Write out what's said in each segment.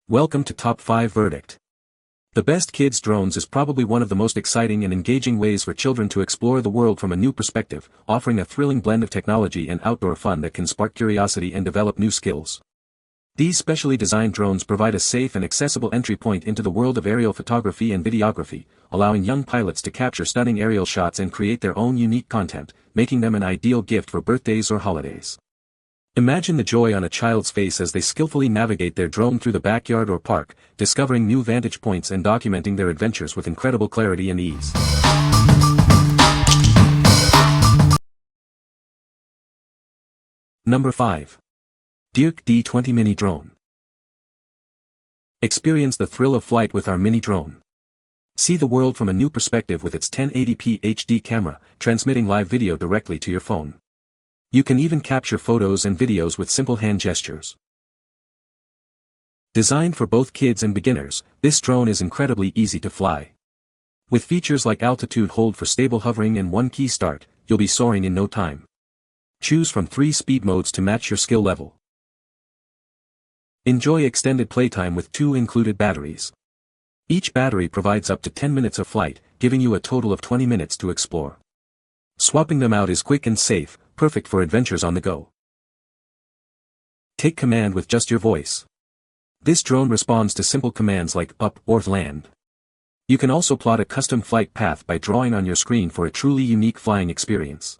Welcome to Top 5 Verdict. The best kids drones is probably one of the most exciting and engaging ways for children to explore the world from a new perspective, offering a thrilling blend of technology and outdoor fun that can spark curiosity and develop new skills. These specially designed drones provide a safe and accessible entry point into the world of aerial photography and videography, allowing young pilots to capture stunning aerial shots and create their own unique content, making them an ideal gift for birthdays or holidays. Imagine the joy on a child's face as they skillfully navigate their drone through the backyard or park, discovering new vantage points and documenting their adventures with incredible clarity and ease. Number 5. DEERC D20 Mini Drone. Experience the thrill of flight with our mini drone. See the world from a new perspective with its 1080p HD camera, transmitting live video directly to your phone. You can even capture photos and videos with simple hand gestures. Designed for both kids and beginners, this drone is incredibly easy to fly. With features like altitude hold for stable hovering and one key start, you'll be soaring in no time. Choose from 3 speed modes to match your skill level. Enjoy extended playtime with 2 included batteries. Each battery provides up to 10 minutes of flight, giving you a total of 20 minutes to explore. Swapping them out is quick and safe, perfect for adventures on the go. Take command with just your voice. This drone responds to simple commands like up or land. You can also plot a custom flight path by drawing on your screen for a truly unique flying experience.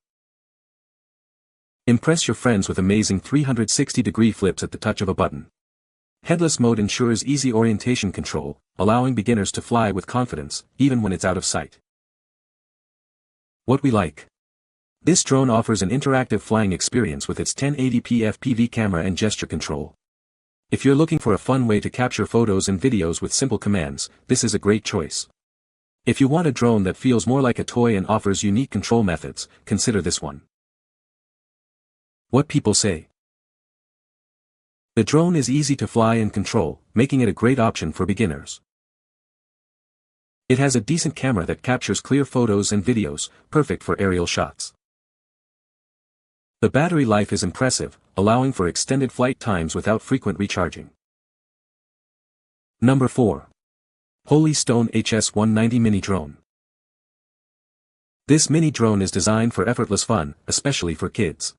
Impress your friends with amazing 360-degree flips at the touch of a button. Headless mode ensures easy orientation control, allowing beginners to fly with confidence, even when it's out of sight. What we like. This drone offers an interactive flying experience with its 1080p FPV camera and gesture control. If you're looking for a fun way to capture photos and videos with simple commands, this is a great choice. If you want a drone that feels more like a toy and offers unique control methods, consider this one. What people say. The drone is easy to fly and control, making it a great option for beginners. It has a decent camera that captures clear photos and videos, perfect for aerial shots. The battery life is impressive, allowing for extended flight times without frequent recharging. Number 4. Holy Stone HS190 Mini Drone. This mini drone is designed for effortless fun, especially for kids.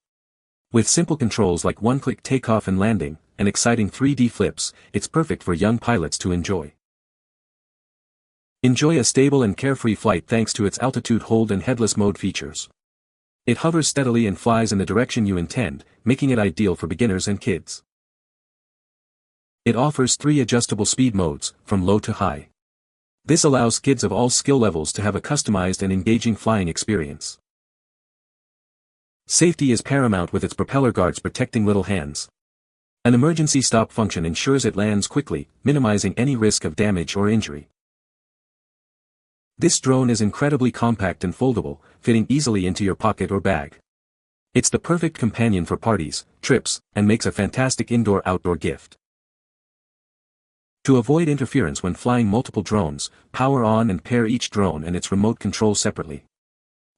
With simple controls like one-click takeoff and landing, and exciting 3D flips, it's perfect for young pilots to enjoy. Enjoy a stable and carefree flight thanks to its altitude hold and headless mode features. It hovers steadily and flies in the direction you intend, making it ideal for beginners and kids. It offers 3 adjustable speed modes, from low to high. This allows kids of all skill levels to have a customized and engaging flying experience. Safety is paramount with its propeller guards protecting little hands. An emergency stop function ensures it lands quickly, minimizing any risk of damage or injury. This drone is incredibly compact and foldable, fitting easily into your pocket or bag. It's the perfect companion for parties, trips, and makes a fantastic indoor-outdoor gift. To avoid interference when flying multiple drones, power on and pair each drone and its remote control separately.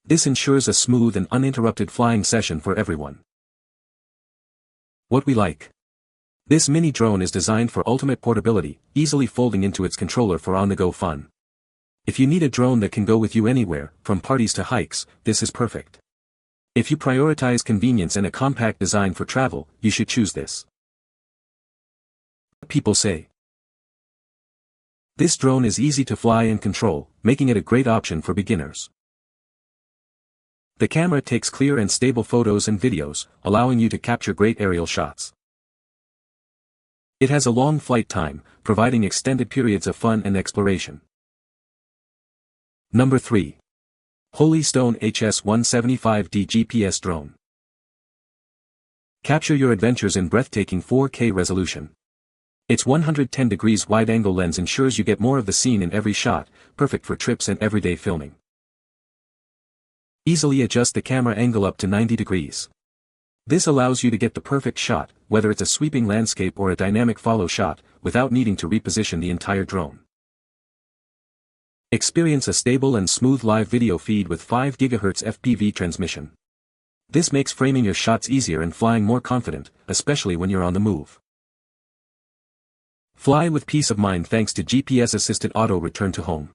This ensures a smooth and uninterrupted flying session for everyone. What we like. This mini drone is designed for ultimate portability, easily folding into its controller for on-the-go fun. If you need a drone that can go with you anywhere, from parties to hikes, this is perfect. If you prioritize convenience and a compact design for travel, you should choose this. People say. This drone is easy to fly and control, making it a great option for beginners. The camera takes clear and stable photos and videos, allowing you to capture great aerial shots. It has a long flight time, providing extended periods of fun and exploration. Number 3. Holy Stone HS175D GPS Drone. Capture your adventures in breathtaking 4K resolution. Its 110 degrees wide-angle lens ensures you get more of the scene in every shot, perfect for trips and everyday filming. Easily adjust the camera angle up to 90 degrees. This allows you to get the perfect shot, whether it's a sweeping landscape or a dynamic follow shot, without needing to reposition the entire drone. Experience a stable and smooth live video feed with 5 GHz FPV transmission. This makes framing your shots easier and flying more confident, especially when you're on the move. Fly with peace of mind thanks to GPS-assisted auto return to home.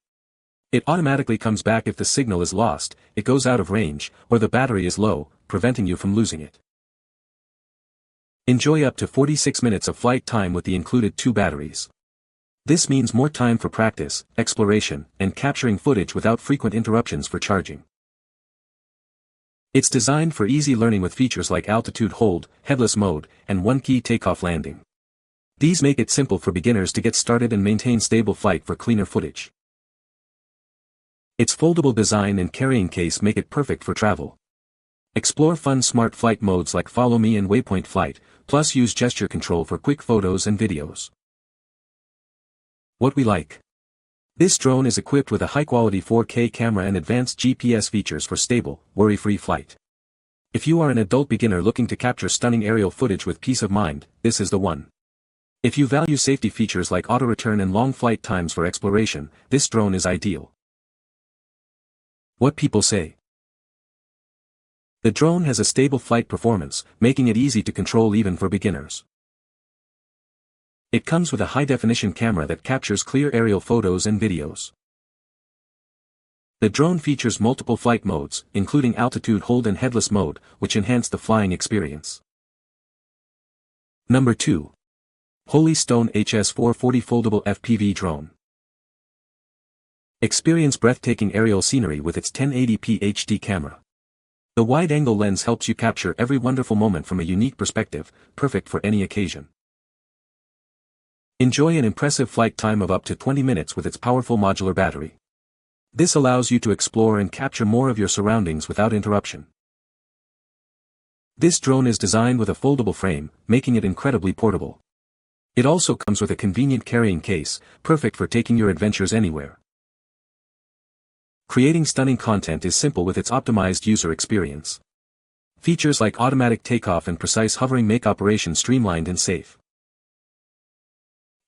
It automatically comes back if the signal is lost, it goes out of range, or the battery is low, preventing you from losing it. Enjoy up to 46 minutes of flight time with the included 2 batteries. This means more time for practice, exploration, and capturing footage without frequent interruptions for charging. It's designed for easy learning with features like altitude hold, headless mode, and one-key takeoff landing. These make it simple for beginners to get started and maintain stable flight for cleaner footage. Its foldable design and carrying case make it perfect for travel. Explore fun smart flight modes like Follow Me and Waypoint Flight, plus use gesture control for quick photos and videos. What we like. This drone is equipped with a high-quality 4K camera and advanced GPS features for stable, worry-free flight. If you are an adult beginner looking to capture stunning aerial footage with peace of mind, this is the one. If you value safety features like auto-return and long flight times for exploration, this drone is ideal. What people say. The drone has a stable flight performance, making it easy to control even for beginners. It comes with a high-definition camera that captures clear aerial photos and videos. The drone features multiple flight modes, including altitude hold and headless mode, which enhance the flying experience. Number 2. Holy Stone HS440 Foldable FPV Drone. Experience breathtaking aerial scenery with its 1080p HD camera. The wide-angle lens helps you capture every wonderful moment from a unique perspective, perfect for any occasion. Enjoy an impressive flight time of up to 20 minutes with its powerful modular battery. This allows you to explore and capture more of your surroundings without interruption. This drone is designed with a foldable frame, making it incredibly portable. It also comes with a convenient carrying case, perfect for taking your adventures anywhere. Creating stunning content is simple with its optimized user experience. Features like automatic takeoff and precise hovering make operation streamlined and safe.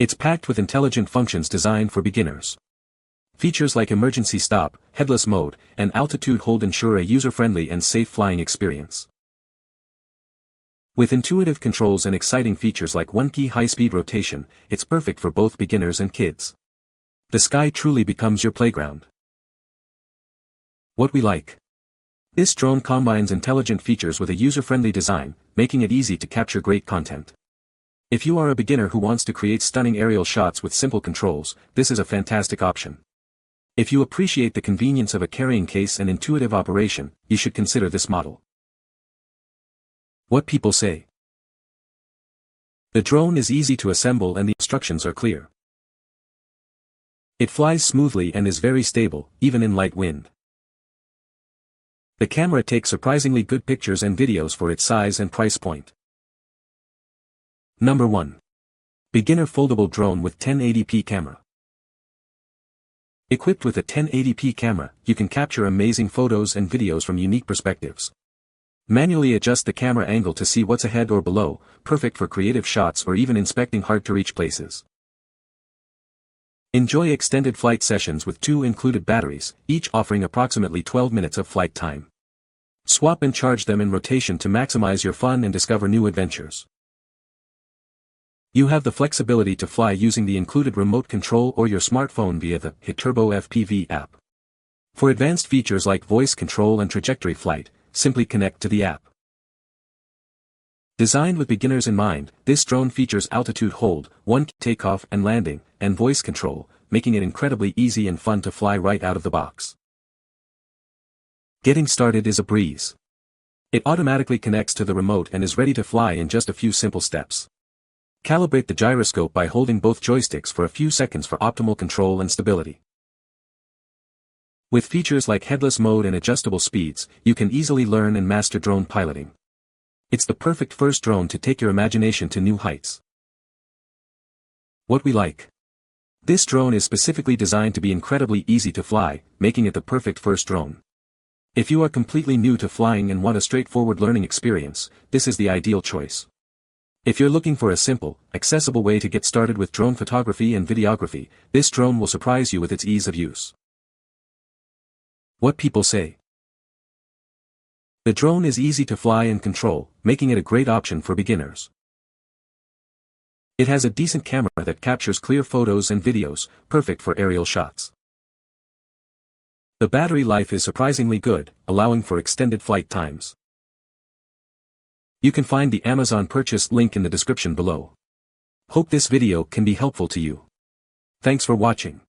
It's packed with intelligent functions designed for beginners. Features like emergency stop, headless mode, and altitude hold ensure a user-friendly and safe flying experience. With intuitive controls and exciting features like one-key high-speed rotation, it's perfect for both beginners and kids. The sky truly becomes your playground. What we like. This drone combines intelligent features with a user-friendly design, making it easy to capture great content. If you are a beginner who wants to create stunning aerial shots with simple controls, this is a fantastic option. If you appreciate the convenience of a carrying case and intuitive operation, you should consider this model. What people say. The drone is easy to assemble and the instructions are clear. It flies smoothly and is very stable, even in light wind. The camera takes surprisingly good pictures and videos for its size and price point. Number 1. Beginner Foldable Drone with 1080p Camera. Equipped with a 1080p camera, you can capture amazing photos and videos from unique perspectives. Manually adjust the camera angle to see what's ahead or below, perfect for creative shots or even inspecting hard-to-reach places. Enjoy extended flight sessions with 2 included batteries, each offering approximately 12 minutes of flight time. Swap and charge them in rotation to maximize your fun and discover new adventures. You have the flexibility to fly using the included remote control or your smartphone via the HIT Turbo FPV app. For advanced features like voice control and trajectory flight, simply connect to the app. Designed with beginners in mind, this drone features altitude hold, one-key takeoff and landing, and voice control, making it incredibly easy and fun to fly right out of the box. Getting started is a breeze. It automatically connects to the remote and is ready to fly in just a few simple steps. Calibrate the gyroscope by holding both joysticks for a few seconds for optimal control and stability. With features like headless mode and adjustable speeds, you can easily learn and master drone piloting. It's the perfect first drone to take your imagination to new heights. What we like. This drone is specifically designed to be incredibly easy to fly, making it the perfect first drone. If you are completely new to flying and want a straightforward learning experience, this is the ideal choice. If you're looking for a simple, accessible way to get started with drone photography and videography, this drone will surprise you with its ease of use. What people say. The drone is easy to fly and control, making it a great option for beginners. It has a decent camera that captures clear photos and videos, perfect for aerial shots. The battery life is surprisingly good, allowing for extended flight times. You can find the Amazon purchase link in the description below. Hope this video can be helpful to you. Thanks for watching.